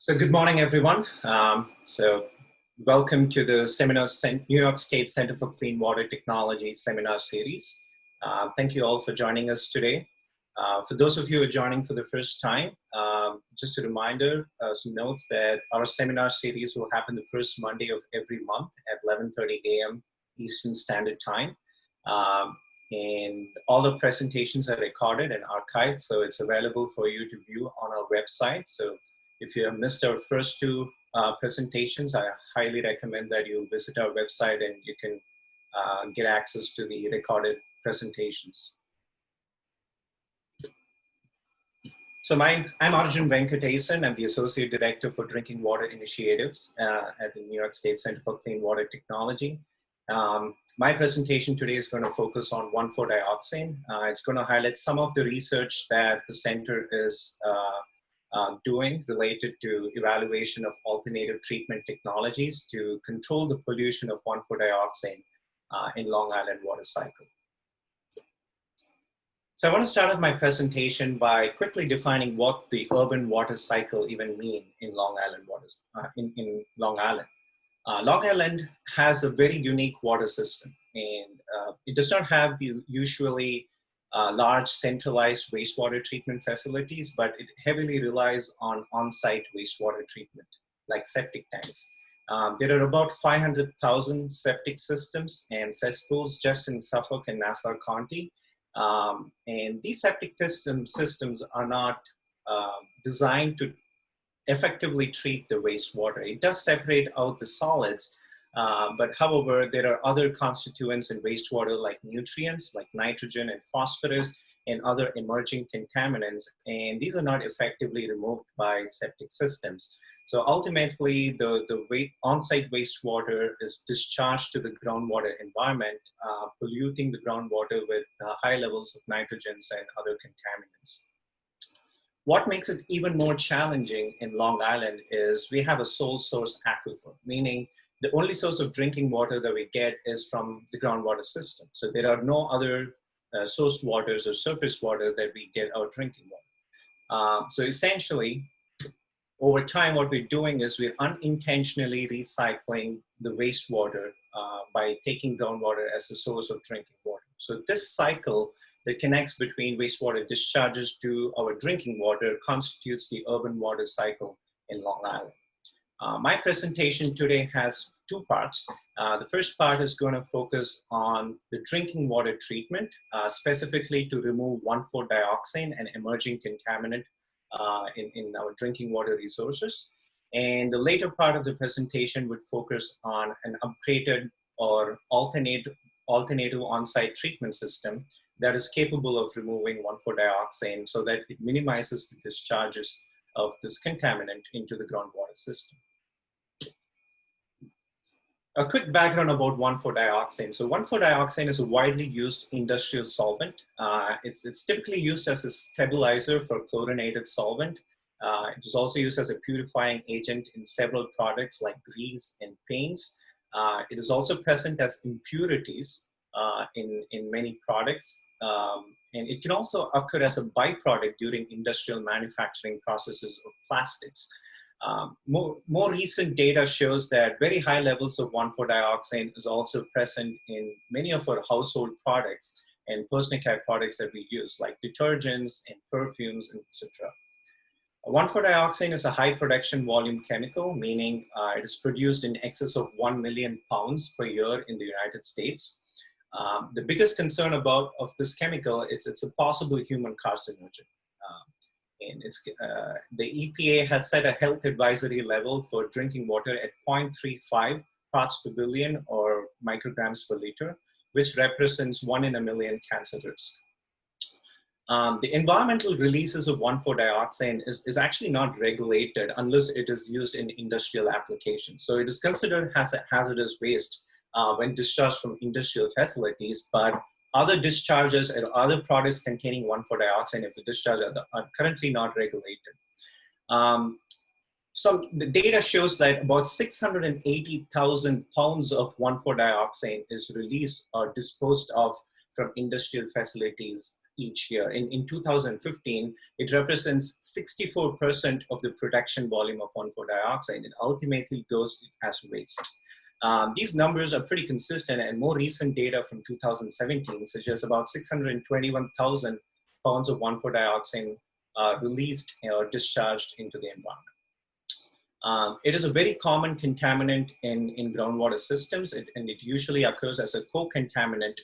So good morning, everyone. Welcome to the New York State Center for Clean Water Technology seminar series. Thank you all for joining us today. For those of you who are joining for the first time, just a reminder, some notes that our seminar series will happen the first Monday of every month at 11:30 a.m. Eastern Standard Time. And all the presentations are recorded and archived, so it's available for you to view on our website. So if you have missed our first two presentations, I highly recommend that you visit our website and you can get access to the recorded presentations. So I'm Arjun Venkatesan. I'm the Associate Director for Drinking Water Initiatives at the New York State Center for Clean Water Technology. My presentation today is going to focus on 1,4-dioxane. It's going to highlight some of the research that the center is doing related to evaluation of alternative treatment technologies to control the pollution of 1,4-dioxane in Long Island water cycle. So I want to start off my presentation by quickly defining what the urban water cycle even means in Long Island waters. In Long Island. Long Island has a very unique water system, and it does not have the usually large centralized wastewater treatment facilities, but it heavily relies on on-site wastewater treatment, like septic tanks. There are about 500,000 septic systems and cesspools just in Suffolk and Nassau County. And these septic systems are not designed to effectively treat the wastewater. It does separate out the solids, but however, there are other constituents in wastewater like nutrients, like nitrogen and phosphorus, and other emerging contaminants, and these are not effectively removed by septic systems. So ultimately, the on-site wastewater is discharged to the groundwater environment, polluting the groundwater with high levels of nitrogens and other contaminants. What makes it even more challenging in Long Island is we have a sole source aquifer, meaning the only source of drinking water that we get is from the groundwater system. So there are no other source waters or surface water that we get our drinking water. So essentially, over time, what we're doing is we're unintentionally recycling the wastewater by taking groundwater as a source of drinking water. So this cycle that connects between wastewater discharges to our drinking water constitutes the urban water cycle in Long Island. My presentation today has two parts. The first part is going to focus on the drinking water treatment, specifically to remove 1,4-dioxane, an emerging contaminant in our drinking water resources. And the later part of the presentation would focus on an upgraded or alternative on-site treatment system that is capable of removing 1,4-dioxane so that it minimizes the discharges of this contaminant into the groundwater system. A quick background about 1,4-dioxane. So 1,4-dioxane is a widely used industrial solvent. It's typically used as a stabilizer for chlorinated solvent. It is also used as a purifying agent in several products like grease and paints. It is also present as impurities in many products, and it can also occur as a byproduct during industrial manufacturing processes of plastics. More recent data shows that very high levels of 1,4-dioxane is also present in many of our household products and personal care products that we use, like detergents and perfumes, etc. 1,4-dioxane is a high production volume chemical, meaning it is produced in excess of 1 million pounds per year in the United States. The biggest concern of this chemical is it's a possible human carcinogen. And the EPA has set a health advisory level for drinking water at 0.35 parts per billion or micrograms per liter, which represents 1 in a million cancer risk. The environmental releases of 1,4-dioxane is actually not regulated unless it is used in industrial applications. So it is considered as a hazardous waste when discharged from industrial facilities, but other discharges and other products containing 1,4-dioxane, if the discharge are currently not regulated. The data shows that about 680,000 pounds of 1,4-dioxane is released or disposed of from industrial facilities each year. In 2015, it represents 64% of the production volume of 1,4-dioxane. It ultimately goes as waste. These numbers are pretty consistent, and more recent data from 2017 suggests about 621,000 pounds of 1,4-dioxane released or discharged into the environment. It is a very common contaminant in groundwater systems, and it usually occurs as a co-contaminant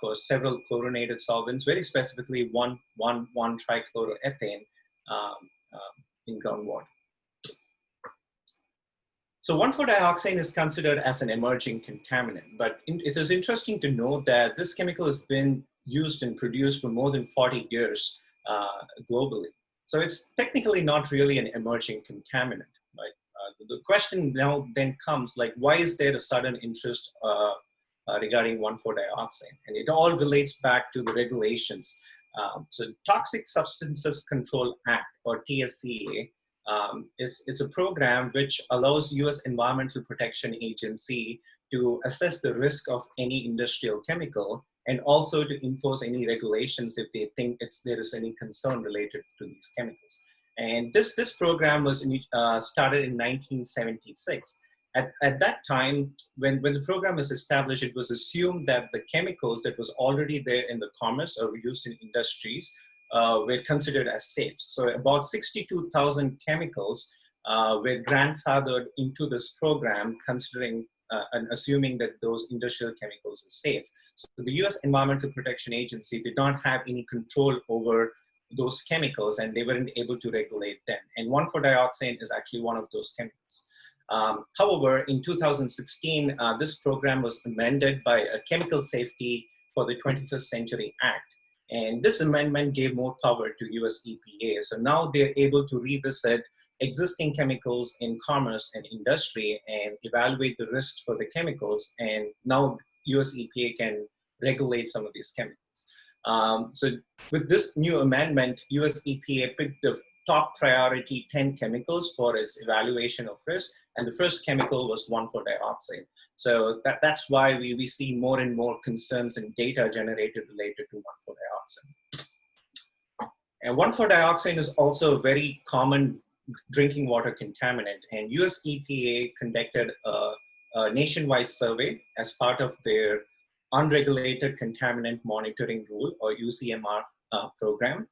for several chlorinated solvents, very specifically 1,1,1-trichloroethane in groundwater. So 1,4-dioxane is considered as an emerging contaminant, but it is interesting to note that this chemical has been used and produced for more than 40 years globally. So it's technically not really an emerging contaminant. Right? The question now then comes, like, why is there a sudden interest regarding 1,4-dioxane? And it all relates back to the regulations. So Toxic Substances Control Act, or TSCA, it's a program which allows US Environmental Protection Agency to assess the risk of any industrial chemical and also to impose any regulations if they think there is any concern related to these chemicals. And this program was started in 1976. At that time, when the program was established, it was assumed that the chemicals that was already there in the commerce or used in industries were considered as safe. So about 62,000 chemicals were grandfathered into this program, considering and assuming that those industrial chemicals are safe. So the US Environmental Protection Agency did not have any control over those chemicals, and they weren't able to regulate them. And 1,4-dioxane is actually one of those chemicals. However, in 2016, this program was amended by a Chemical Safety for the 21st Century Act. And this amendment gave more power to US EPA. So now they're able to revisit existing chemicals in commerce and industry and evaluate the risks for the chemicals. And now US EPA can regulate some of these chemicals. So with this new amendment, US EPA picked the top priority 10 chemicals for its evaluation of risk. And the first chemical was 1,4-dioxane. So that's why we see more and more concerns and data generated related to 1,4-dioxane. And 1,4-dioxane is also a very common drinking water contaminant. And US EPA conducted a nationwide survey as part of their Unregulated Contaminant Monitoring Rule, or UCMR program.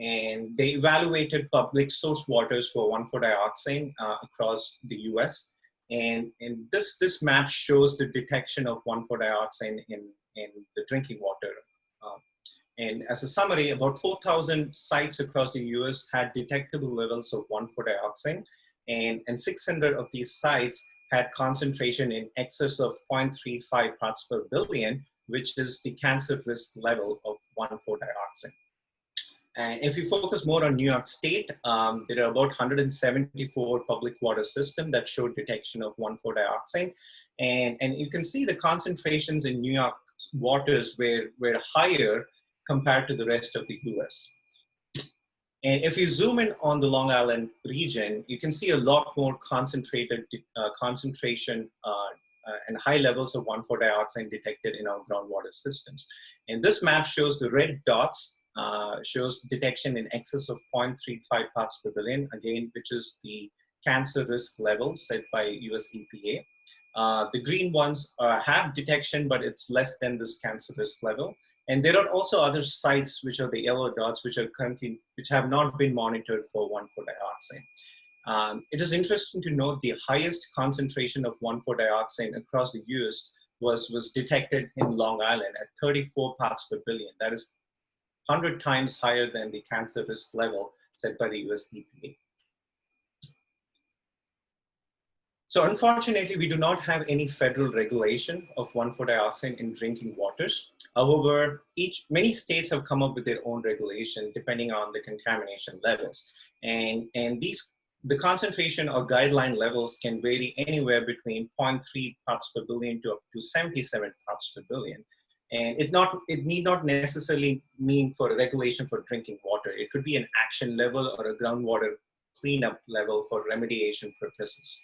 And they evaluated public source waters for 1,4-dioxane across the US. And this map shows the detection of 1,4-dioxane in the drinking water. And as a summary, about 4,000 sites across the US had detectable levels of 1,4-dioxane, and 600 of these sites had concentration in excess of 0.35 parts per billion, which is the cancer risk level of 1,4-dioxane. And if you focus more on New York State, there are about 174 public water systems that show detection of 1,4-dioxane. And you can see the concentrations in New York waters were higher compared to the rest of the US. And if you zoom in on the Long Island region, you can see a lot more concentrated concentration and high levels of 1,4-dioxane detected in our groundwater systems. And this map shows the red dots shows detection in excess of 0.35 parts per billion, again, which is the cancer risk level set by US EPA. The green ones have detection, but it's less than this cancer risk level. And there are also other sites, which are the yellow dots, which have not been monitored for 1,4-dioxane. It is interesting to note the highest concentration of 1,4-dioxane across the US was detected in Long Island at 34 parts per billion. That is 100 times higher than the cancer risk level set by the US EPA. So unfortunately, we do not have any federal regulation of 1,4-dioxane in drinking waters. However, many states have come up with their own regulation depending on the contamination levels. And the concentration or guideline levels can vary anywhere between 0.3 parts per billion to up to 77 parts per billion. And it need not necessarily mean for a regulation for drinking water. It could be an action level or a groundwater cleanup level for remediation purposes.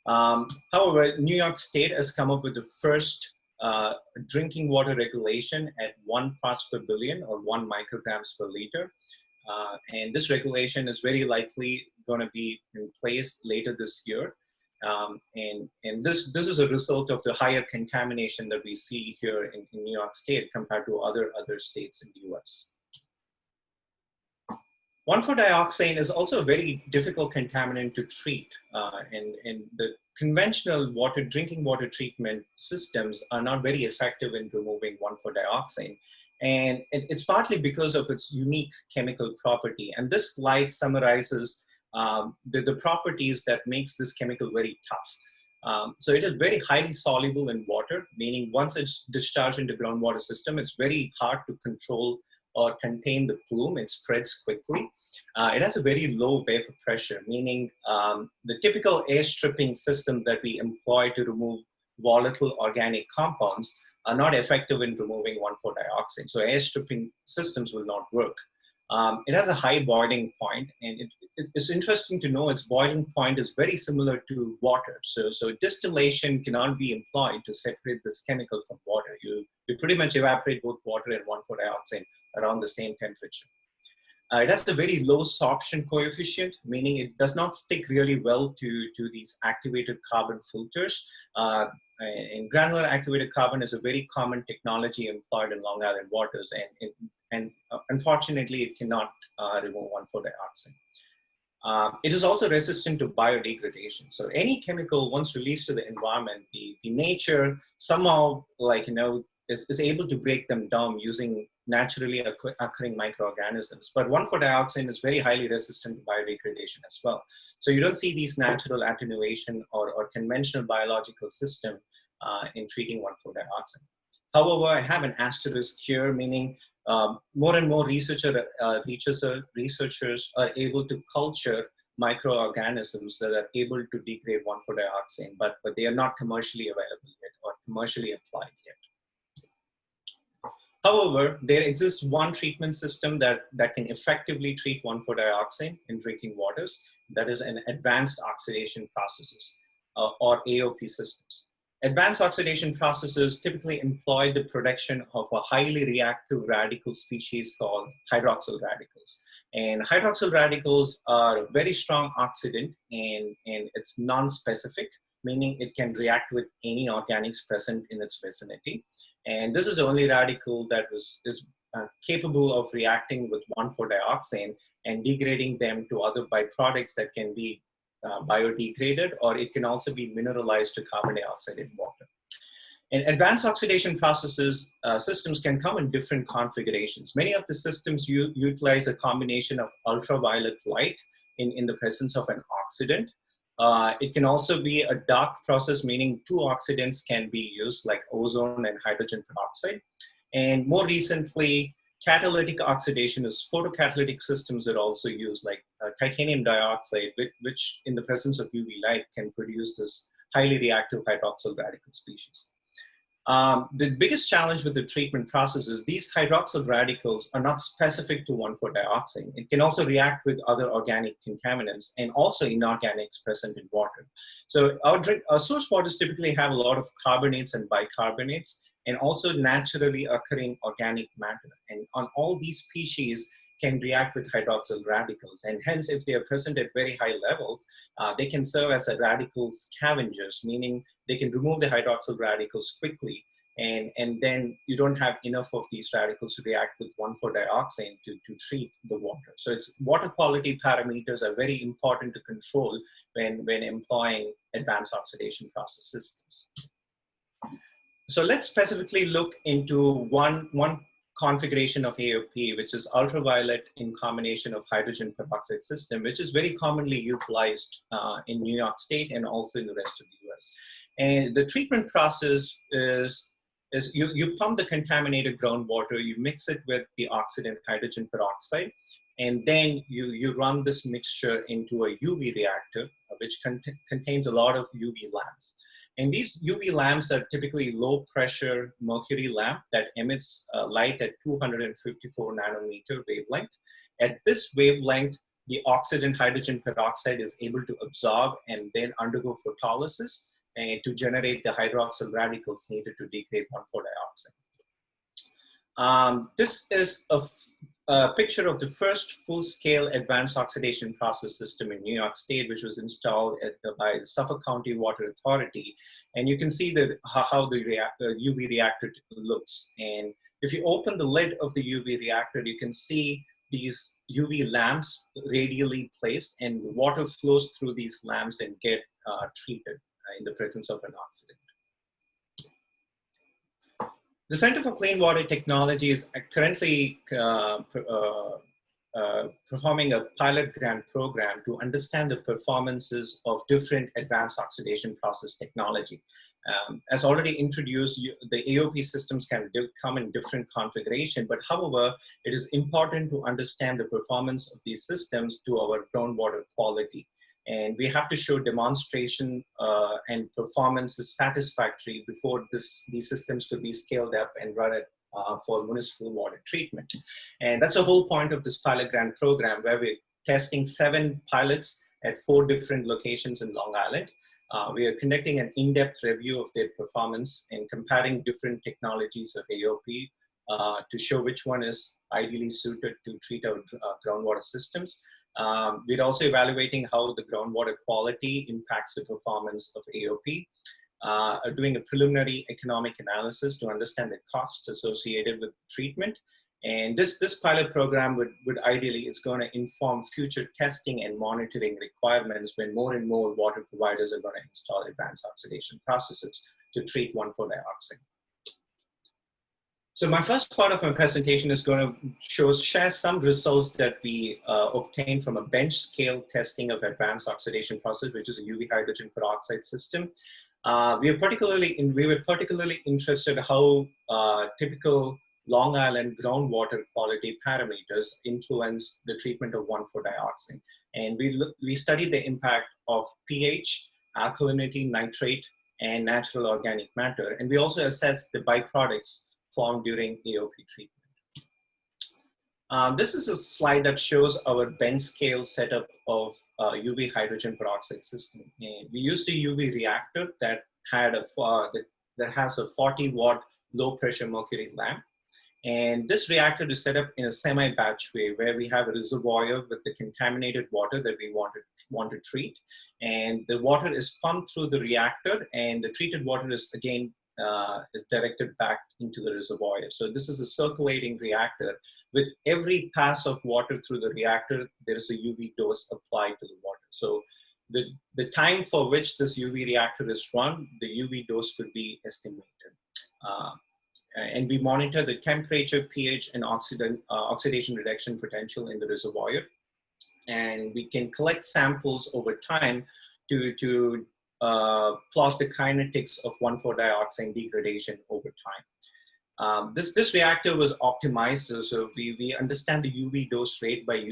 However, New York State has come up with the first drinking water regulation at 1 parts per billion or 1 micrograms per liter. And this regulation is very likely going to be in place later this year. And this is a result of the higher contamination that we see here in New York State compared to other states in the US. 1,4-dioxane is also a very difficult contaminant to treat. And the conventional drinking water treatment systems are not very effective in removing 1,4-dioxane. And it's partly because of its unique chemical property. And this slide summarizes the properties that makes this chemical very tough. So it is very highly soluble in water, meaning once it's discharged into groundwater system, it's very hard to control or contain the plume. It spreads quickly. It has a very low vapor pressure, meaning the typical air stripping system that we employ to remove volatile organic compounds are not effective in removing 1,4-dioxane. So air stripping systems will not work. It has a high boiling point, and it's interesting to know its boiling point is very similar to water. So distillation cannot be employed to separate this chemical from water. You pretty much evaporate both water and 1,4-dioxane around the same temperature. It has a very low sorption coefficient, meaning it does not stick really well to these activated carbon filters. And granular activated carbon is a very common technology employed in Long Island waters, and unfortunately, it cannot remove 1,4-dioxane. It is also resistant to biodegradation. So any chemical, once released to the environment, the nature somehow, is able to break them down using naturally occurring microorganisms. But 1,4-dioxane is very highly resistant to biodegradation as well. So you don't see these natural attenuation or conventional biological system in treating 1,4-dioxane. However, I have an asterisk here, meaning more and more researchers are able to culture microorganisms that are able to degrade 1,4-dioxane, but they are not commercially available yet or commercially applied yet. However, there exists one treatment system that can effectively treat 1,4-dioxane in drinking waters. That is an advanced oxidation processes or AOP systems. Advanced oxidation processes typically employ the production of a highly reactive radical species called hydroxyl radicals. And hydroxyl radicals are a very strong oxidant, and it's non-specific, meaning it can react with any organics present in its vicinity. And this is the only radical that is capable of reacting with 1,4-dioxane and degrading them to other byproducts that can be biodegraded, or it can also be mineralized to carbon dioxide in water. And advanced oxidation processes systems can come in different configurations. Many of the systems utilize a combination of ultraviolet light in the presence of an oxidant. It can also be a dark process, meaning two oxidants can be used, like ozone and hydrogen peroxide. And more recently, catalytic oxidation is photocatalytic systems that also use, like titanium dioxide, which in the presence of UV light can produce this highly reactive hydroxyl radical species. The biggest challenge with the treatment process is these hydroxyl radicals are not specific to 1,4-dioxane. It can also react with other organic contaminants and also inorganics present in water. So our source waters typically have a lot of carbonates and bicarbonates, and also naturally occurring organic matter. And on all these species can react with hydroxyl radicals. And hence, if they are present at very high levels, they can serve as a radical scavengers, meaning they can remove the hydroxyl radicals quickly. And then you don't have enough of these radicals to react with 1,4-dioxane to treat the water. So it's water quality parameters are very important to control when employing advanced oxidation process systems. So let's specifically look into one configuration of AOP, which is ultraviolet in combination of hydrogen peroxide system, which is very commonly utilized in New York State and also in the rest of the US. And the treatment process is you pump the contaminated groundwater, you mix it with the oxidant hydrogen peroxide, and then you run this mixture into a UV reactor, which contains a lot of UV lamps. And these UV lamps are typically low pressure mercury lamp that emits light at 254 nanometer wavelength. At this wavelength, the oxidant hydrogen peroxide is able to absorb and then undergo photolysis. to generate the hydroxyl radicals needed to degrade 1,4-dioxane. This is a picture of the first full-scale advanced oxidation process system in New York State, which was installed by the Suffolk County Water Authority. And you can see how the UV reactor looks. And if you open the lid of the UV reactor, you can see these UV lamps radially placed, and water flows through these lamps and get treated in the presence of an oxidant. The Center for Clean Water Technology is currently performing a pilot grant program to understand the performances of different advanced oxidation process technology. As already introduced, the AOP systems can come in different configuration, but however, it is important to understand the performance of these systems to our groundwater quality. And we have to show demonstration and performance is satisfactory before these systems could be scaled up and run it for municipal water treatment. And that's the whole point of this pilot grant program, where we're testing 7 pilots at 4 different locations in Long Island. We are conducting an in-depth review of their performance and comparing different technologies of AOP to show which one is ideally suited to treat our groundwater systems. We're also evaluating how the groundwater quality impacts the performance of AOP, doing a preliminary economic analysis to understand the costs associated with treatment. And this pilot program would ideally, it's going to inform future testing and monitoring requirements when more and more water providers are going to install advanced oxidation processes to treat 1,4-dioxane. So my first part of my presentation is going to share some results that we obtained from a bench scale testing of advanced oxidation process, which is a UV hydrogen peroxide system. We were particularly interested how typical Long Island groundwater quality parameters influence the treatment of 1,4-dioxane. And we studied the impact of pH, alkalinity, nitrate, and natural organic matter. And we also assessed the byproducts formed during AOP treatment. This is a slide that shows our bench scale setup of UV hydrogen peroxide system. And we used a UV reactor that had that has a 40-watt low pressure mercury lamp. And this reactor is set up in a semi-batch way, where we have a reservoir with the contaminated water that we want to treat. And the water is pumped through the reactor, and the treated water is again is directed back into the reservoir. So this is a circulating reactor. With every pass of water through the reactor, there is a UV dose applied to the water. So the time for which this UV reactor is run, the UV dose could be estimated. And we monitor the temperature, pH, and oxidation reduction potential in the reservoir. And we can collect samples over time to plot the kinetics of 1,4-dioxane degradation over time. This reactor was optimized, so we understand the UV dose rate by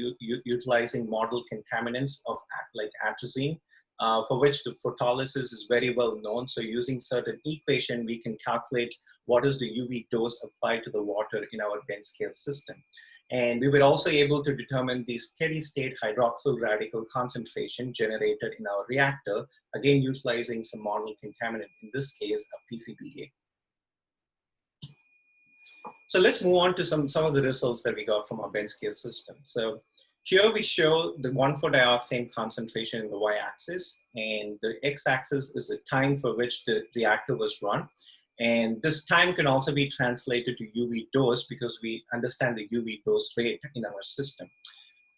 utilizing model contaminants of like atrazine, for which the photolysis is very well known. So using certain equation, we can calculate what is the UV dose applied to the water in our bench scale system. And we were also able to determine the steady state hydroxyl radical concentration generated in our reactor, again utilizing some model contaminant, in this case a PCBA. So let's move on to some of the results that we got from our bench scale system. So here we show the 1,4-dioxane concentration in the y-axis, and the x-axis is the time for which the reactor was run. And this time can also be translated to UV dose, because we understand the UV dose rate in our system.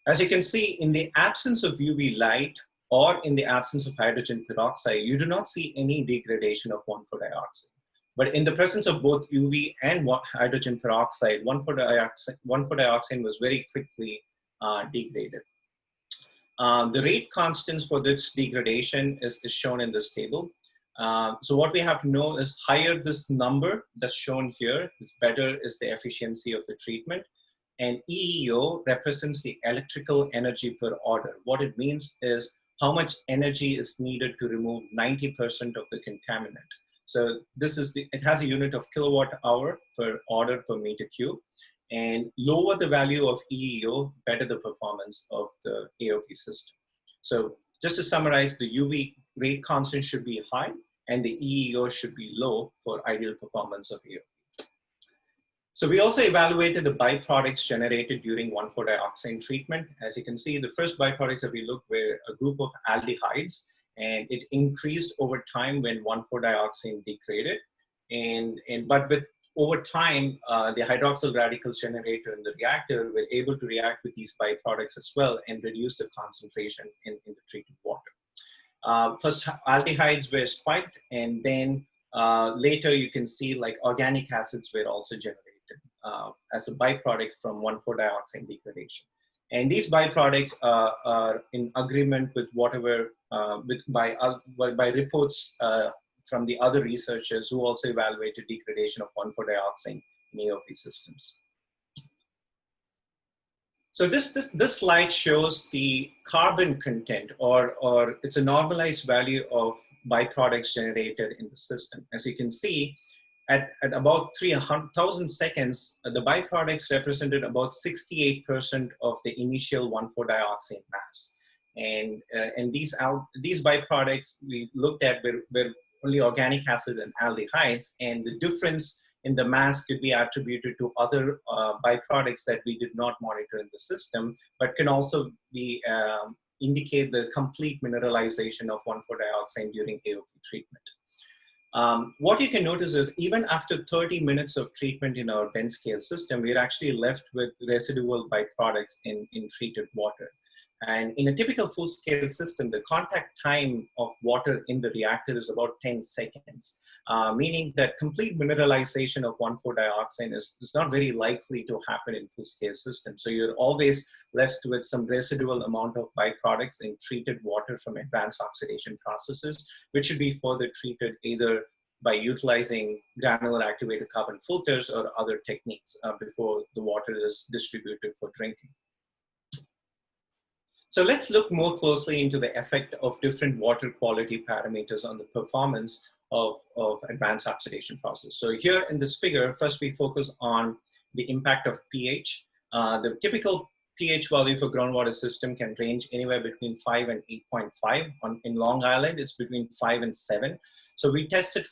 As you can see, in the absence of UV light or in the absence of hydrogen peroxide, you do not see any degradation of 1,4-dioxane. But in the presence of both UV and hydrogen peroxide, 1,4-dioxane was very quickly degraded. The rate constants for this degradation is shown in this table. So what we have to know is, higher this number that's shown here, is better is the efficiency of the treatment. And EEO represents the electrical energy per order. What it means is how much energy is needed to remove 90% of the contaminant. So this is it has a unit of kilowatt hour per order per meter cube. And lower the value of EEO, better the performance of the AOP system. So just to summarize, the UV rate constant should be high, and the EEO should be low for ideal performance of AOP. So we also evaluated the byproducts generated during 1,4-dioxane treatment. As you can see, the first byproducts that we looked were a group of aldehydes, and it increased over time when 1,4-dioxane degraded. But over time, the hydroxyl radicals generated in the reactor were able to react with these byproducts as well and reduce the concentration in the treated water. First, aldehydes were spiked, and then later you can see like organic acids were also generated as a byproduct from 1,4-dioxane degradation. And these byproducts are in agreement with whatever, by reports from the other researchers who also evaluated degradation of 1,4-dioxane in AOP systems. So this slide shows the carbon content, or it's a normalized value of byproducts generated in the system. As you can see, at about 300,000 seconds, the byproducts represented about 68% of the initial 1,4-dioxane mass. And these byproducts we looked at were only organic acids and aldehydes, and the difference in the mass could be attributed to other byproducts that we did not monitor in the system, but can also be indicate the complete mineralization of 1,4-dioxane during AOP treatment. What you can notice is even after 30 minutes of treatment in our bench scale system, we're actually left with residual byproducts in treated water. And in a typical full-scale system, the contact time of water in the reactor is about 10 seconds, meaning that complete mineralization of 1,4-dioxane is not very likely to happen in full-scale systems. So you're always left with some residual amount of byproducts in treated water from advanced oxidation processes, which should be further treated either by utilizing granular activated carbon filters or other techniques before the water is distributed for drinking. So let's look more closely into the effect of different water quality parameters on the performance of advanced oxidation process. So here in this figure, first we focus on the impact of pH. The typical pH value for groundwater system can range anywhere between 5 and 8.5. In Long Island, it's between 5 and 7. So we tested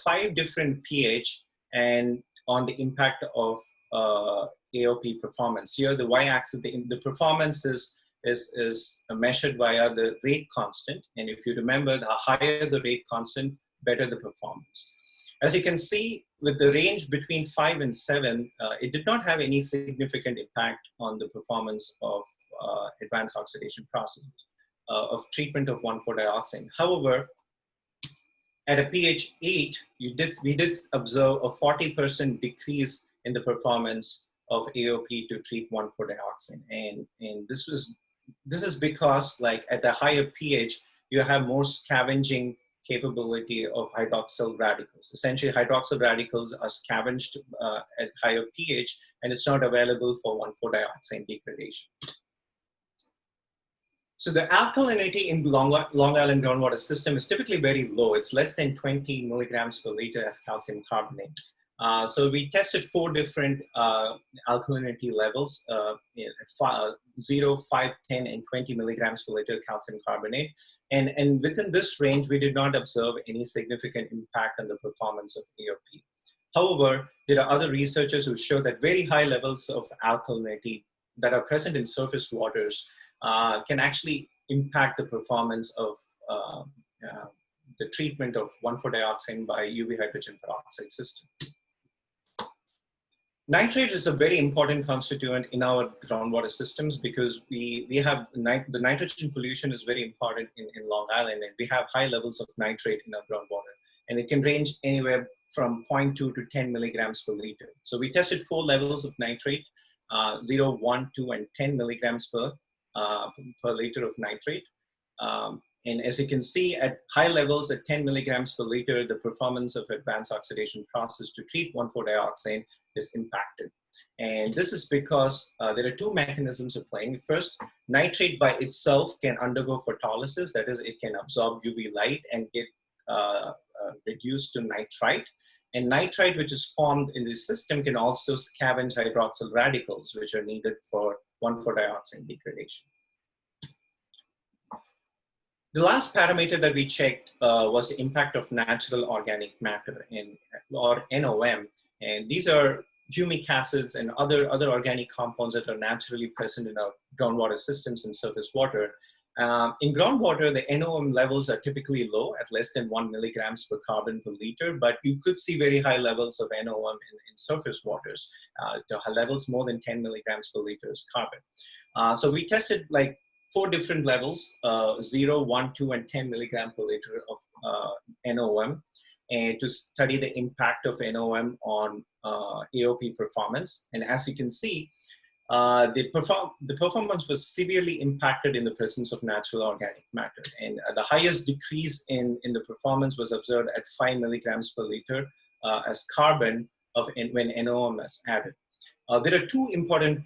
5 different pH and on the impact of AOP performance. Here, the y-axis, the performance is measured via the rate constant. And if you remember, the higher the rate constant, better the performance. As you can see, with the range between 5 and 7, it did not have any significant impact on the performance of advanced oxidation processes of treatment of 1,4-dioxane. However, at a pH 8, we did observe a 40% decrease in the performance of AOP to treat 1,4-dioxane. And this is because, like, at the higher pH, you have more scavenging capability of hydroxyl radicals. Essentially, hydroxyl radicals are scavenged at higher pH, and it's not available for 1,4-dioxane degradation. So the alkalinity in Long Island groundwater system is typically very low. It's less than 20 milligrams per liter as calcium carbonate. So we tested 4 different alkalinity levels, 0, 5, 10, and 20 milligrams per liter calcium carbonate. And within this range, we did not observe any significant impact on the performance of AOP. However, there are other researchers who show that very high levels of alkalinity that are present in surface waters can actually impact the performance of the treatment of 1,4-dioxane by UV hydrogen peroxide system. Nitrate is a very important constituent in our groundwater systems because we have the nitrogen pollution is very important in Long Island, and we have high levels of nitrate in our groundwater, and it can range anywhere from 0.2 to 10 milligrams per liter. So we tested 4 levels of nitrate, 0, 1, 2, and 10 milligrams per liter of nitrate. And as you can see, at high levels at 10 milligrams per liter, the performance of advanced oxidation process to treat 1,4-dioxane is impacted. And this is because there are 2 mechanisms of playing. First, nitrate by itself can undergo photolysis. That is, it can absorb UV light and get reduced to nitrite. And nitrite, which is formed in the system, can also scavenge hydroxyl radicals, which are needed for 1,4-dioxane degradation. The last parameter that we checked was the impact of natural organic matter, or NOM. And these are humic acids and other organic compounds that are naturally present in our groundwater systems and surface water. In groundwater, the NOM levels are typically low at less than 1 milligrams per carbon per liter, but you could see very high levels of NOM in surface waters, the levels more than 10 milligrams per liter is carbon. So we tested like 4 different levels, 0, 1, 2, and 10 milligram per liter of NOM, and to study the impact of NOM on AOP performance. And as you can see, the performance was severely impacted in the presence of natural organic matter. And the highest decrease in the performance was observed at 5 milligrams per liter as carbon when NOM is added. There are 2 important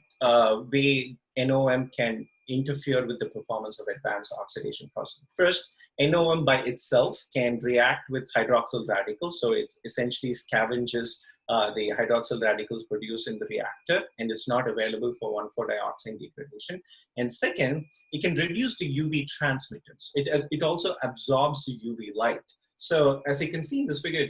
ways NOM can interfere with the performance of advanced oxidation process. First, NOM by itself can react with hydroxyl radicals. So it essentially scavenges the hydroxyl radicals produced in the reactor, and it's not available for 1,4-dioxane degradation. And second, it can reduce the UV transmittance. It also absorbs the UV light. So as you can see in this figure,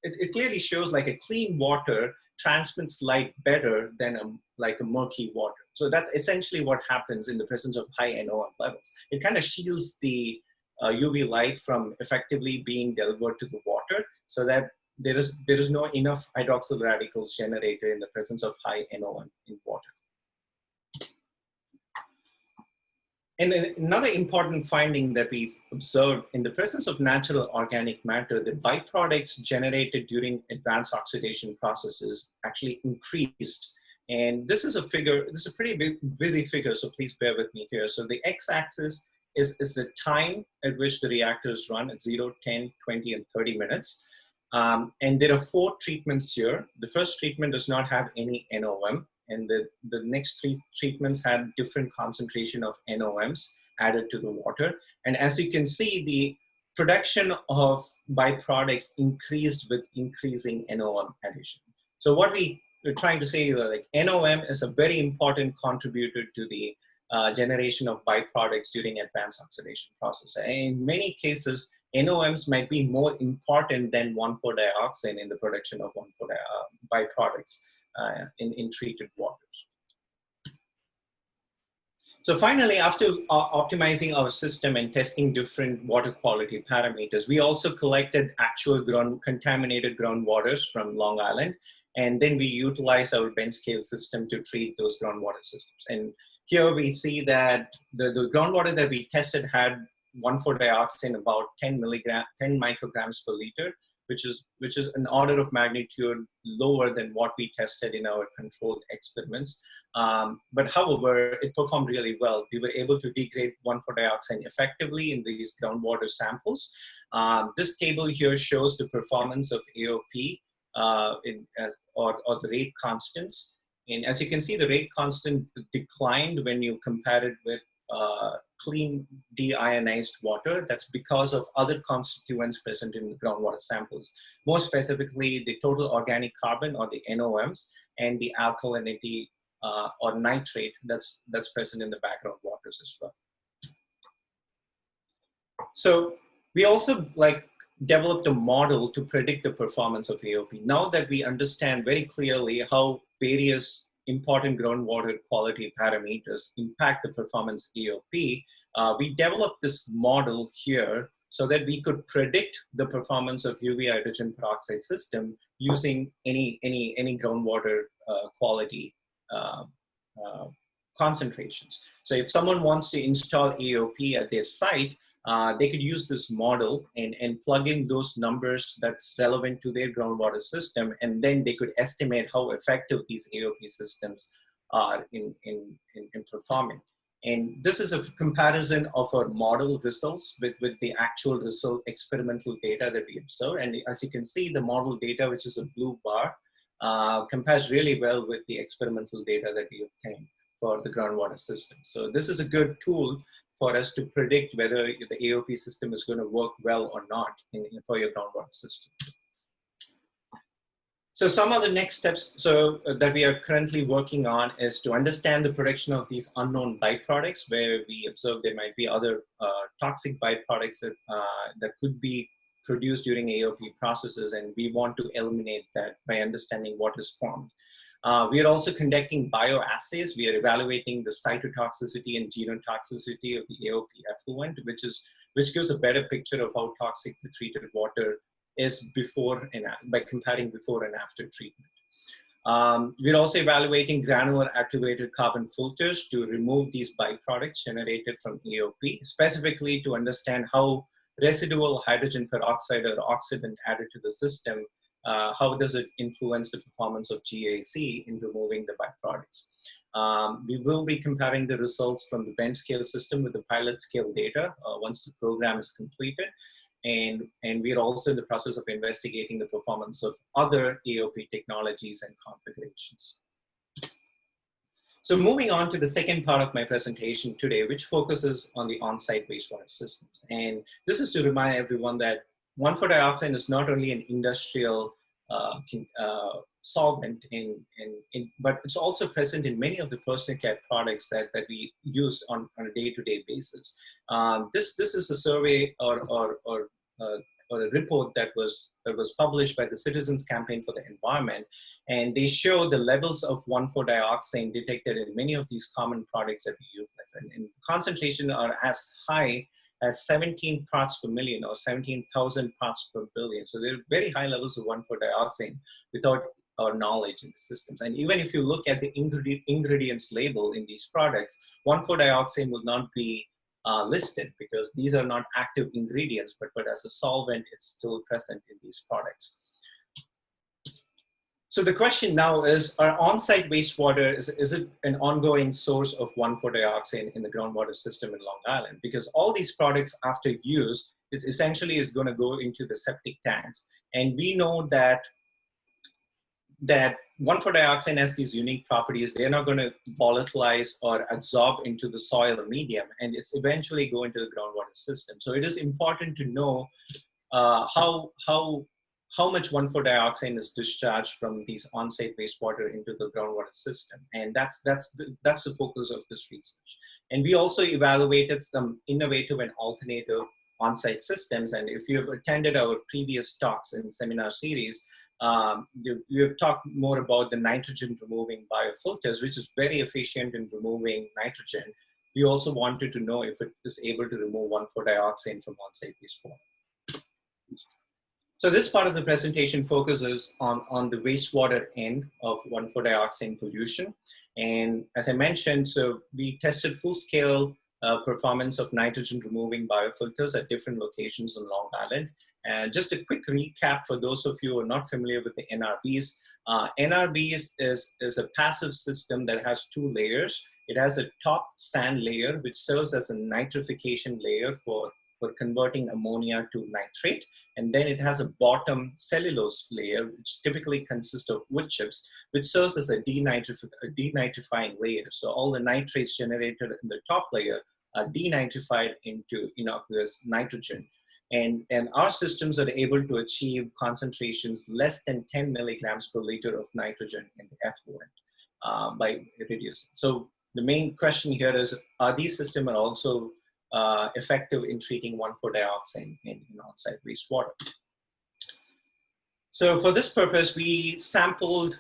it clearly shows like a clean water transmits light better than like a murky water. So that's essentially what happens in the presence of high NOM levels. It kind of shields the UV light from effectively being delivered to the water, so that there is no enough hydroxyl radicals generated in the presence of high NOM in water. And another important finding that we observed in the presence of natural organic matter, the byproducts generated during advanced oxidation processes actually increased. And this is a figure, this is a pretty busy figure, so please bear with me here. So the x-axis is the time at which the reactors run at 0, 10, 20, and 30 minutes. And there are 4 treatments here. The first treatment does not have any NOM, and the next 3 treatments had different concentration of NOMs added to the water. And as you can see, the production of byproducts increased with increasing NOM addition. So what we're trying to say is like NOM is a very important contributor to the generation of byproducts during advanced oxidation process. And in many cases, NOMs might be more important than 1,4-dioxane in the production of byproducts in treated waters. So finally, after optimizing our system and testing different water quality parameters, we also collected actual contaminated groundwaters from Long Island, and then we utilized our bench scale system to treat those groundwater systems. And here we see that the groundwater that we tested had 1,4-dioxane about 10 micrograms per liter, which is an order of magnitude lower than what we tested in our controlled experiments. But however, it performed really well. We were able to degrade 1,4-dioxane effectively in these groundwater samples. This table here shows the performance of AOP or the rate constants. And as you can see, the rate constant declined when you compare it with clean deionized water. That's because of other constituents present in the groundwater samples, more specifically the total organic carbon, or the NOMs, and the alkalinity or nitrate that's present in the background waters as well. So we also developed a model to predict the performance of AOP. Now that we understand very clearly how various important groundwater quality parameters impact the performance AOP, we developed this model here so that we could predict the performance of UV hydrogen peroxide system using any groundwater quality concentrations. So if someone wants to install AOP at their site, they could use this model and plug in those numbers that's relevant to their groundwater system, and then they could estimate how effective these AOP systems are in performing. And this is a comparison of our model results with the actual result experimental data that we observed. And as you can see, the model data, which is a blue bar, compares really well with the experimental data that we obtained for the groundwater system. So this is a good tool for us to predict whether the AOP system is going to work well or not for your groundwater system. So some of the next steps that we are currently working on is to understand the production of these unknown byproducts, where we observe there might be other toxic byproducts that could be produced during AOP processes, and we want to eliminate that by understanding what is formed. We are also conducting bioassays. We are evaluating the cytotoxicity and genotoxicity of the AOP effluent, which gives a better picture of how toxic the treated water is before and by comparing before and after treatment. We're also evaluating granular activated carbon filters to remove these byproducts generated from AOP, specifically to understand how residual hydrogen peroxide or oxidant added to the system, how does it influence the performance of GAC in removing the byproducts. We will be comparing the results from the bench scale system with the pilot scale data once the program is completed. And we're also in the process of investigating the performance of other AOP technologies and configurations. So moving on to the second part of my presentation today, which focuses on the on-site wastewater systems. And this is to remind everyone that 1,4-dioxane is not only an industrial solvent, but it's also present in many of the personal care products that we use on a day-to-day basis. This is a survey or a report that was published by the Citizens Campaign for the Environment, and they show the levels of 1,4-dioxane detected in many of these common products that we use, and concentration are as high as 17 parts per million or 17,000 parts per billion. So there are very high levels of 1,4-dioxane without our knowledge in the systems. And even if you look at the ingredients label in these products, 1,4-dioxane will not be listed because these are not active ingredients, but as a solvent, it's still present in these products. So the question now is, our on-site wastewater, is it an ongoing source of 1,4-dioxane in the groundwater system in Long Island? Because all these products after use is essentially going to go into the septic tanks. And we know that 1,4-dioxane has these unique properties. They're not going to volatilize or absorb into the soil medium, and it's eventually go into the groundwater system. So it is important to know how much 1,4-dioxane is discharged from these on-site wastewater into the groundwater system. And that's the focus of this research. And we also evaluated some innovative and alternative on-site systems. And if you have attended our previous talks in seminar series, we have talked more about the nitrogen removing biofilters, which is very efficient in removing nitrogen. We also wanted to know if it is able to remove 1,4-dioxane from on-site wastewater. So this part of the presentation focuses on the wastewater end of 1,4-dioxane pollution. And as I mentioned, so we tested full-scale performance of nitrogen removing biofilters at different locations in Long Island. And just a quick recap for those of you who are not familiar with the NRBs. NRBs is a passive system that has two layers. It has a top sand layer, which serves as a nitrification layer for converting ammonia to nitrate. And then it has a bottom cellulose layer, which typically consists of wood chips, which serves as a denitrifying layer. So all the nitrates generated in the top layer are denitrified into innocuous nitrogen. And our systems are able to achieve concentrations less than 10 milligrams per liter of nitrogen in the effluent by reducing. So the main question here is, are these systems also effective in treating 1,4-dioxane in on-site wastewater? So for this purpose, we sampled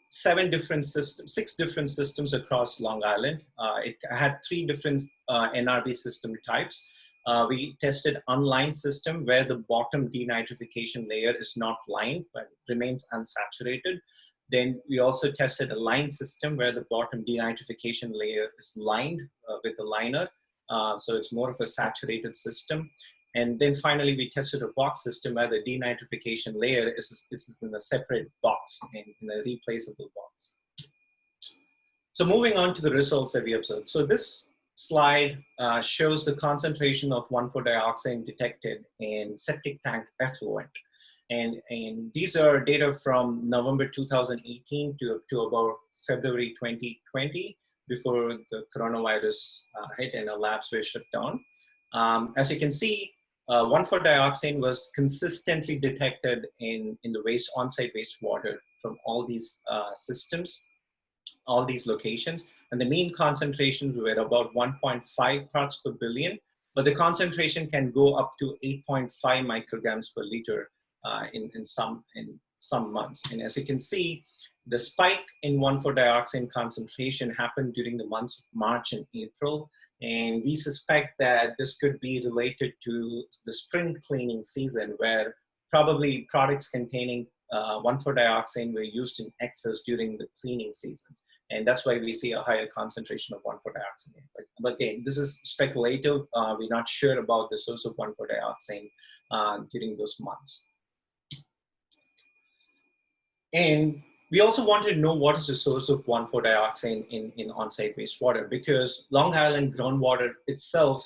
6 different systems across Long Island. It had 3 different NRB system types. We tested unlined system where the bottom denitrification layer is not lined but remains unsaturated. Then we also tested a lined system where the bottom denitrification layer is lined with a liner. So it's more of a saturated system. And then finally, we tested a box system where the denitrification layer is in a separate box, in a replaceable box. So moving on to the results that we observed. So this slide shows the concentration of 1,4-dioxane detected in septic tank effluent. And these are data from November 2018 to about February 2020, before the coronavirus hit and the labs were shut down. As you can see, 1,4-dioxane was consistently detected in the on-site wastewater from all these systems, all these locations, and the mean concentrations were about 1.5 parts per billion, but the concentration can go up to 8.5 micrograms per liter in some months. And as you can see, the spike in 1,4-dioxane concentration happened during the months of March and April, and we suspect that this could be related to the spring cleaning season, where probably products containing 1,4-dioxane were used in excess during the cleaning season. And that's why we see a higher concentration of 1,4-dioxane. But again, this is speculative. We're not sure about the source of 1,4-dioxane during those months. And we also wanted to know what is the source of 1,4-dioxane in on-site wastewater, because Long Island groundwater itself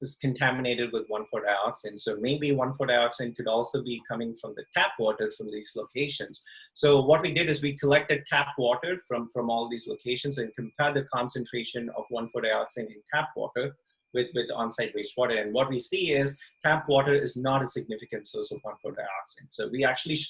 is contaminated with 1,4-dioxane. So maybe 1,4-dioxane could also be coming from the tap water from these locations. So what we did is we collected tap water from all these locations and compared the concentration of 1,4-dioxane in tap water with on-site wastewater. And what we see is tap water is not a significant source of 1,4-dioxane. So we actually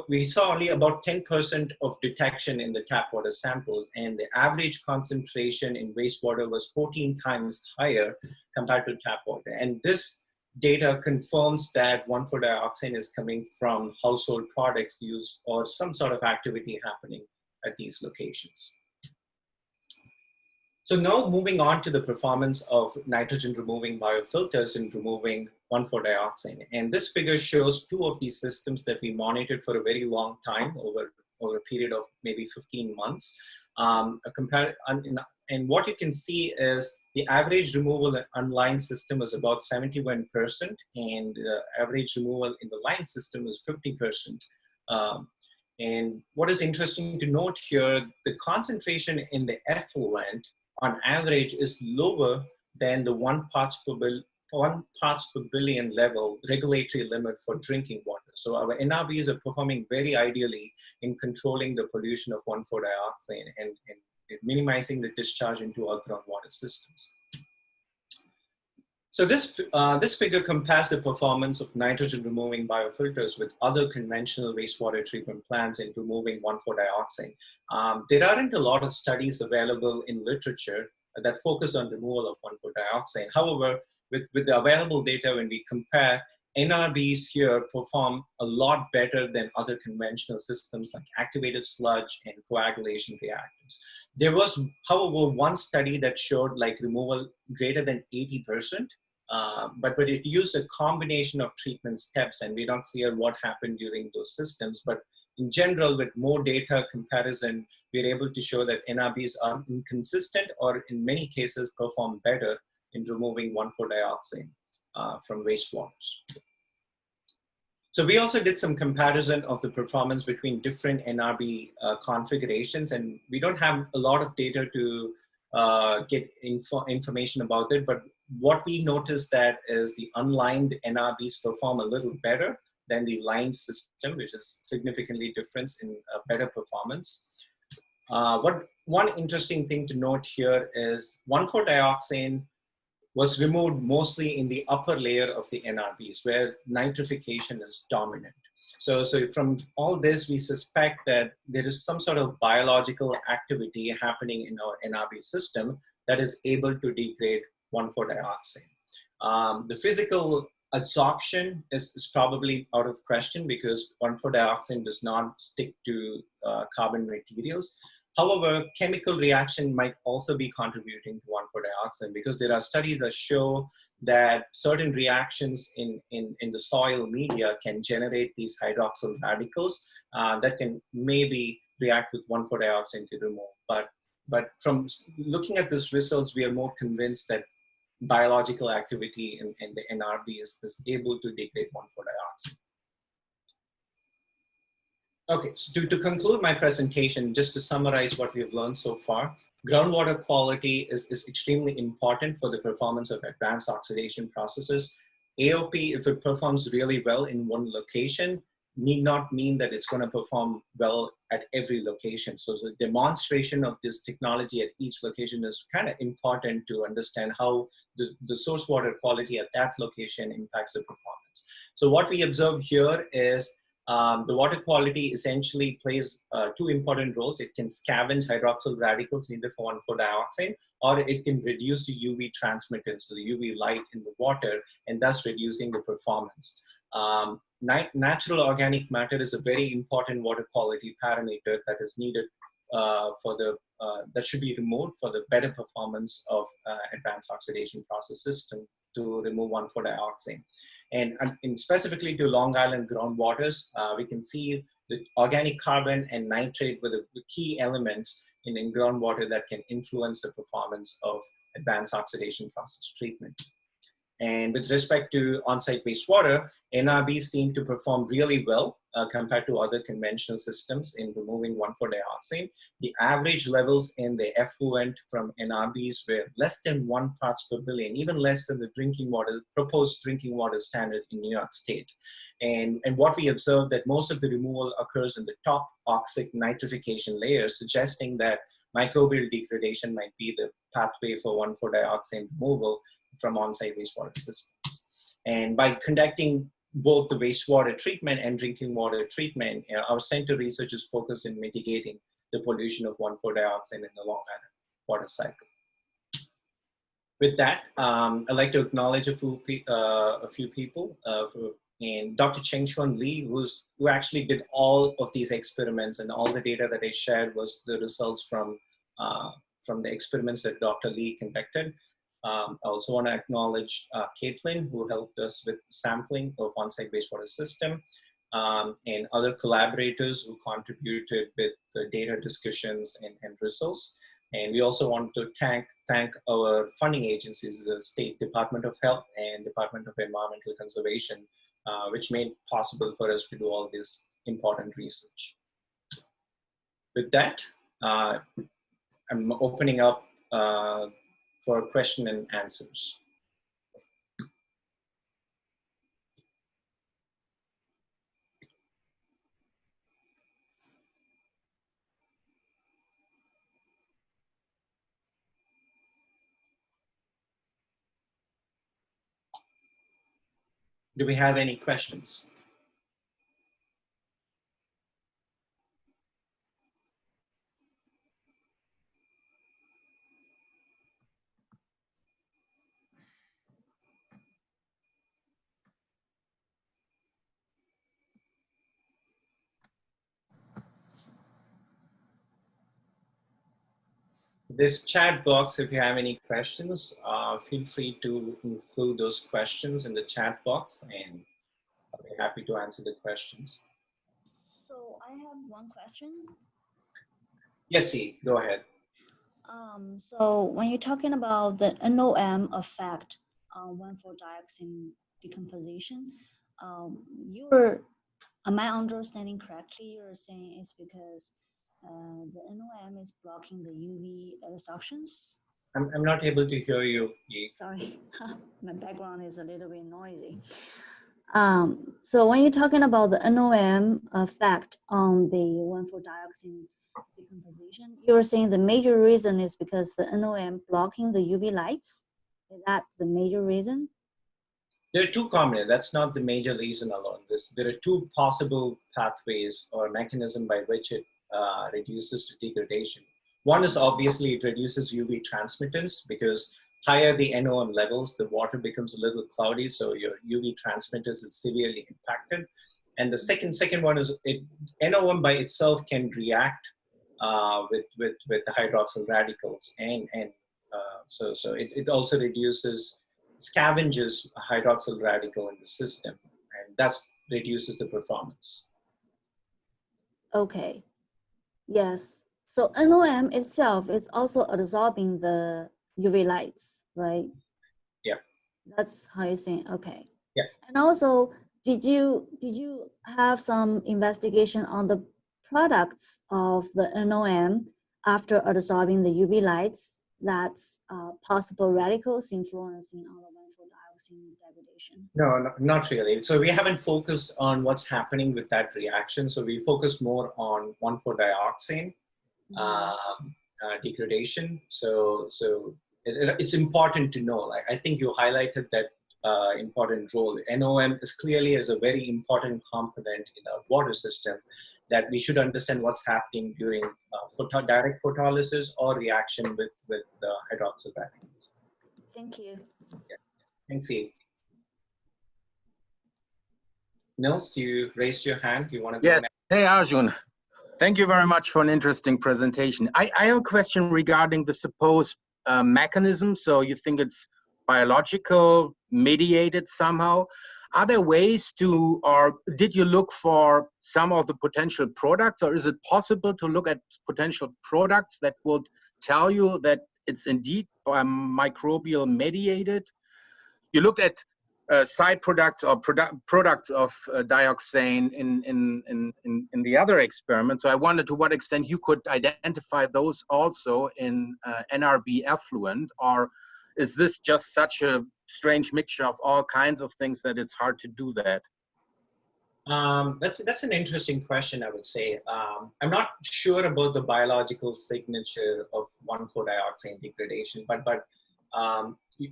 we saw only about 10% of detection in the tap water samples, and the average concentration in wastewater was 14 times higher compared to tap water. And this data confirms that 1,4-dioxane is coming from household products used or some sort of activity happening at these locations. So now moving on to the performance of nitrogen removing biofilters in removing 1,4-dioxane. And this figure shows two of these systems that we monitored for a very long time, over a period of maybe 15 months. And what you can see is the average removal in unlined system is about 71%, and the average removal in the lined system is 50%. And what is interesting to note here, the concentration in the effluent on average is lower than the 1 parts per billion level regulatory limit for drinking water. So our NRBs are performing very ideally in controlling the pollution of 1,4-dioxane and minimizing the discharge into our groundwater systems. So this figure compares the performance of nitrogen removing biofilters with other conventional wastewater treatment plants in removing 1,4-dioxane. There aren't a lot of studies available in literature that focus on removal of 1,4-dioxane. However, with the available data, when we compare, NRBs here perform a lot better than other conventional systems like activated sludge and coagulation reactors. There was, however, one study that showed like removal greater than 80%, but it used a combination of treatment steps, and we're not clear what happened during those systems. But in general, with more data comparison, we're able to show that NRBs are inconsistent or in many cases perform better in removing 1,4-dioxane from wastewaters. So we also did some comparison of the performance between different NRB configurations, and we don't have a lot of data to get information about it, but what we noticed that is the unlined NRBs perform a little better than the lined system, which is significantly different in better performance. One interesting thing to note here is 1,4-dioxane was removed mostly in the upper layer of the NRBs, where nitrification is dominant. So from all this, we suspect that there is some sort of biological activity happening in our NRB system that is able to degrade 1,4-dioxane. The physical adsorption is probably out of question because 1,4-dioxane does not stick to carbon materials. However, chemical reaction might also be contributing to 1,4-dioxane because there are studies that show that certain reactions in the soil media can generate these hydroxyl radicals that can maybe react with 1,4-dioxane to remove. But from looking at these results, we are more convinced that biological activity in the NRB is able to degrade 1,4-dioxane. Okay, so to conclude my presentation, just to summarize what we've learned so far, groundwater quality is extremely important for the performance of advanced oxidation processes. AOP, if it performs really well in one location, need not mean that it's going to perform well at every location. So the demonstration of this technology at each location is kind of important to understand how the source water quality at that location impacts the performance. So what we observe here is the water quality essentially plays two important roles. It can scavenge hydroxyl radicals needed for 1,4-dioxane, or it can reduce the UV transmittance, so the UV light in the water, and thus reducing the performance. Natural organic matter is a very important water quality parameter that is needed that should be removed for the better performance of advanced oxidation process system to remove 1,4-dioxane. And specifically to Long Island groundwaters, we can see the organic carbon and nitrate were the key elements in groundwater that can influence the performance of advanced oxidation process treatment. And with respect to on-site wastewater, NRBs seem to perform really well compared to other conventional systems in removing 1,4-dioxane. The average levels in the effluent from NRBs were less than 1 parts per billion, even less than the proposed drinking water standard in New York State. And what we observed that most of the removal occurs in the top oxic nitrification layer, suggesting that microbial degradation might be the pathway for 1,4-dioxane removal from on-site wastewater systems. And by conducting both the wastewater treatment and drinking water treatment, our center research is focused in mitigating the pollution of 1,4-dioxane in the Long Island water cycle. With that, I'd like to acknowledge a few people, and Dr. Cheng-Chuan Lee, who actually did all of these experiments, and all the data that I shared was the results from the experiments that Dr. Lee conducted. I also want to acknowledge Caitlin, who helped us with sampling of on-site wastewater system, and other collaborators who contributed with the data discussions and results. And we also want to thank our funding agencies, the State Department of Health and Department of Environmental Conservation, which made it possible for us to do all this important research. With that, I'm opening up for question and answers. Do we have any questions? This chat box, if you have any questions, feel free to include those questions in the chat box, and I'll be happy to answer the questions. So I have one question. Yes, C, go ahead. So when you're talking about the NOM effect on 1,4-dioxane decomposition, am I understanding correctly? You're saying it's because the NOM is blocking the UV absorptions? I'm not able to hear you. Sorry, my background is a little bit noisy. So when you're talking about the NOM effect on the 1,4-dioxane decomposition, you're saying the major reason is because the NOM blocking the UV lights? Is that the major reason? There are two common, that's not the major reason alone. There are two possible pathways or mechanism by which it reduces degradation. One is obviously it reduces UV transmittance, because higher the NOM levels, the water becomes a little cloudy, so your UV transmittance is severely impacted. And the second one is NOM by itself can react with the hydroxyl radicals, and so it also scavenges a hydroxyl radical in the system, and thus reduces the performance. Okay, yes. So NOM itself is also absorbing the UV lights, right? Yeah. That's how you're saying, okay. Yeah. And also, did you have some investigation on the products of the NOM after absorbing the UV lights, that's possible radicals influencing on the 4-dioxane degradation? No, not really. So we haven't focused on what's happening with that reaction. So we focused more on 1,4-dioxane degradation. So it's important to know. Like, I think you highlighted that important role. NOM is clearly as a very important component in our water system, that we should understand what's happening during direct photolysis or reaction with hydroxyl radicals. Thank you. Yeah. Thanks, Eve. Nils, you raised your hand. You want to go Yes. next? Hey, Arjun. Thank you very much for an interesting presentation. I have a question regarding the supposed mechanism. So you think it's biological, mediated somehow. Are there ways to, or did you look for some of the potential products, or is it possible to look at potential products that would tell you that it's indeed microbial mediated? You looked at side products or products of dioxane in the other experiment. So I wondered to what extent you could identify those also in NRB effluent, or is this just such a strange mixture of all kinds of things that it's hard to do that? That's an interesting question, I would say. I'm not sure about the biological signature of 1,4-dioxane degradation, but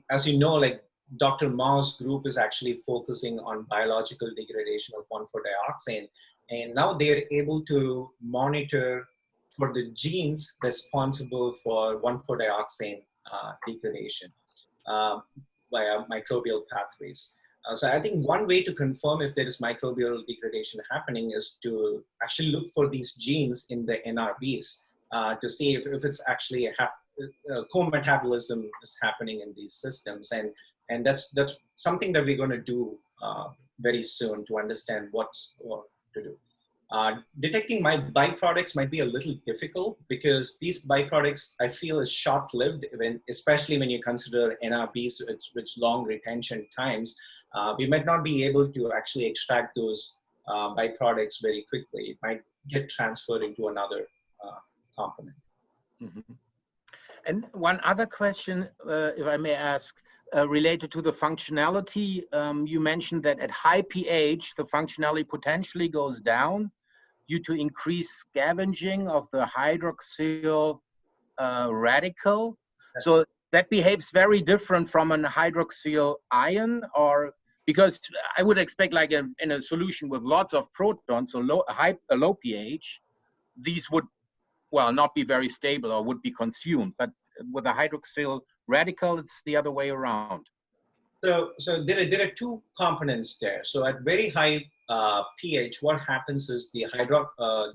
as you know, like Dr. Mao's group is actually focusing on biological degradation of 1,4-dioxane, and now they're able to monitor for the genes responsible for 1,4-dioxane degradation via microbial pathways. So I think one way to confirm if there is microbial degradation happening is to actually look for these genes in the NRBs to see if it's actually co-metabolism is happening in these systems. And that's something that we're going to do very soon to understand what to do. Detecting my byproducts might be a little difficult because these byproducts I feel is short-lived, especially when you consider NRBs with long retention times. We might not be able to actually extract those byproducts very quickly. It might get transferred into another component. Mm-hmm. And one other question, if I may ask, related to the functionality. You mentioned that at high pH, the functionality potentially goes down due to increased scavenging of the hydroxyl radical. So that behaves very different from an hydroxyl ion, or because I would expect like in a solution with lots of protons, so low pH, these would, well, not be very stable or would be consumed. But with a hydroxyl radical, it's the other way around. So there are two components there. So at very high pH, what happens is the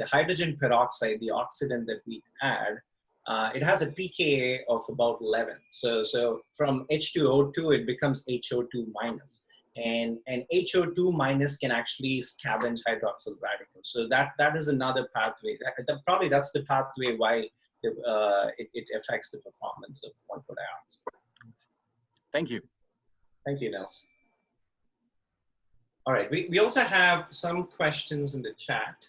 hydrogen peroxide, the oxidant that we add, it has a pKa of about 11. So from H2O2, it becomes HO2 minus. And HO2 minus can actually scavenge hydroxyl radicals. So that is another pathway. Probably that's the pathway why it affects the performance of 1,4-dioxane. Thank you. Thank you, Nels. All right, we also have some questions in the chat.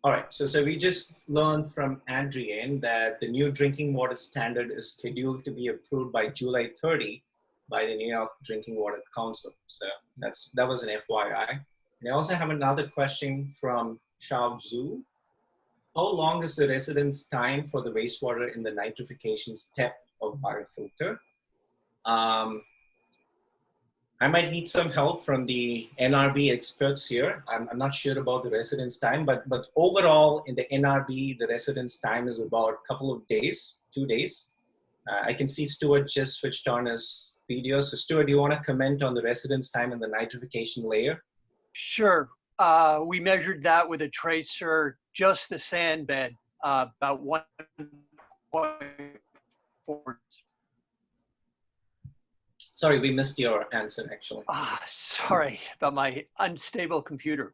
All right, so we just learned from Adrienne that the new drinking water standard is scheduled to be approved by July 30 by the New York Drinking Water Council. So that was an FYI. And I also have another question from Shao Zhu. How long is the residence time for the wastewater in the nitrification step of biofilter? I might need some help from the NRB experts here. I'm not sure about the residence time, but overall in the NRB, the residence time is about a couple of days, 2 days. I can see Stuart just switched on his video. So Stuart, do you want to comment on the residence time in the nitrification layer? Sure. We measured that with a tracer, just the sand bed, about 1.4. Sorry, we missed your answer actually. Sorry about my unstable computer.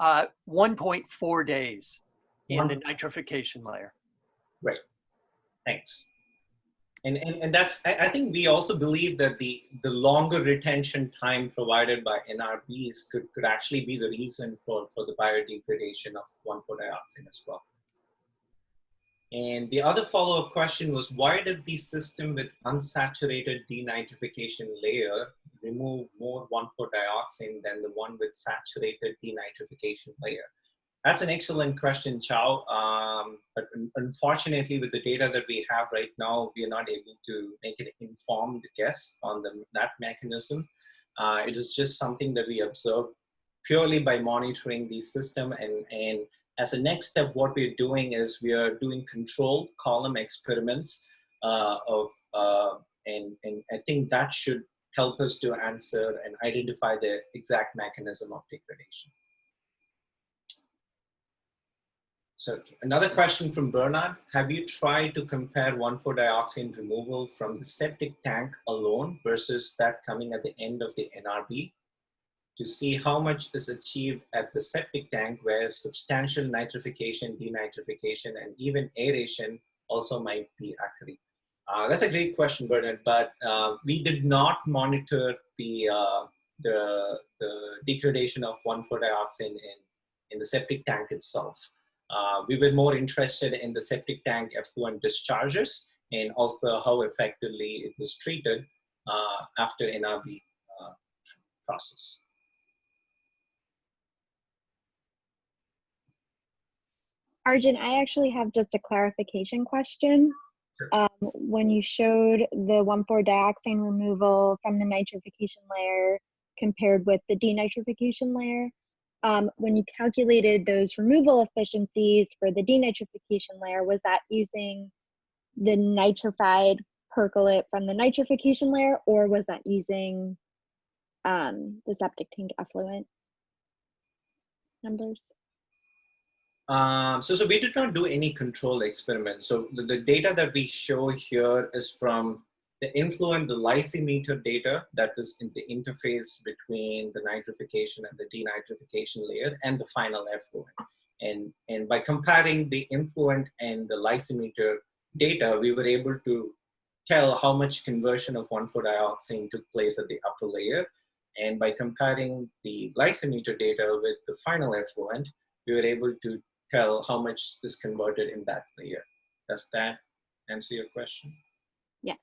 1.4 days in the nitrification layer. Right, thanks. And that's, I think we also believe that the longer retention time provided by NRBs could actually be the reason for the biodegradation of 1,4-dioxane as well. And the other follow-up question was, why did the system with unsaturated denitrification layer remove more 1,4-dioxane than the one with saturated denitrification layer? That's an excellent question, Chow. But unfortunately, with the data that we have right now, we are not able to make an informed guess on that mechanism. It is just something that we observe purely by monitoring the system. And as a next step, what we're doing is we are doing controlled column experiments and I think that should help us to answer and identify the exact mechanism of degradation. So another question from Bernard. Have you tried to compare 1,4-dioxane removal from the septic tank alone versus that coming at the end of the NRB to see how much is achieved at the septic tank where substantial nitrification, denitrification, and even aeration also might be occurring? That's a great question, Bernard, but we did not monitor the degradation of 1,4-dioxane in the septic tank itself. We were more interested in the septic tank effluent discharges and also how effectively it was treated after NRB process. Arjun, I actually have just a clarification question. Sure. When you showed the 1,4-dioxane removal from the nitrification layer compared with the denitrification layer, when you calculated those removal efficiencies for the denitrification layer, was that using the nitrified percolate from the nitrification layer, or was that using the septic tank effluent numbers? So we did not do any control experiments. So the data that we show here is from the influent, the lysimeter data that is in the interface between the nitrification and the denitrification layer and the final effluent. And by comparing the influent and the lysimeter data, we were able to tell how much conversion of 1,4-dioxane took place at the upper layer. And by comparing the lysimeter data with the final effluent, we were able to tell how much is converted in that layer. Does that answer your question? Yeah.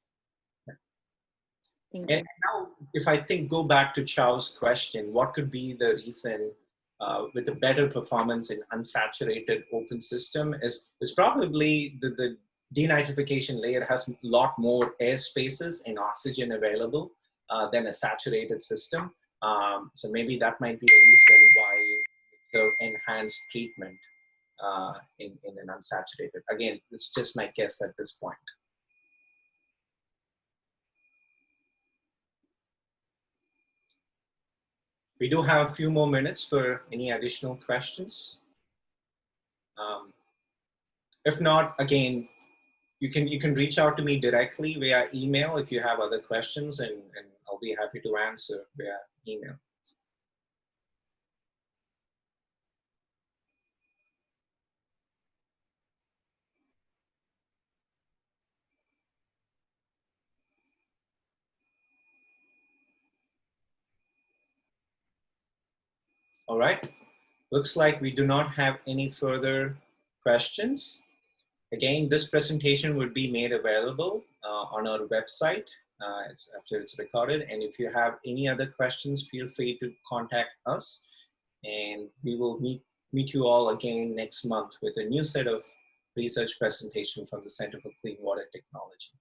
Thank And you. now, if I go back to Chow's question, what could be the reason with the better performance in unsaturated open system is probably the denitrification layer has a lot more air spaces and oxygen available than a saturated system. So maybe that might be a reason why the enhanced treatment in an unsaturated. Again, it's just my guess at this point. We do have a few more minutes for any additional questions. If not, again, you can reach out to me directly via email if you have other questions, and I'll be happy to answer via email. All right, looks like we do not have any further questions. Again, this presentation would be made available on our website after it's recorded. And if you have any other questions, feel free to contact us. And we will meet you all again next month with a new set of research presentation from the Center for Clean Water Technology.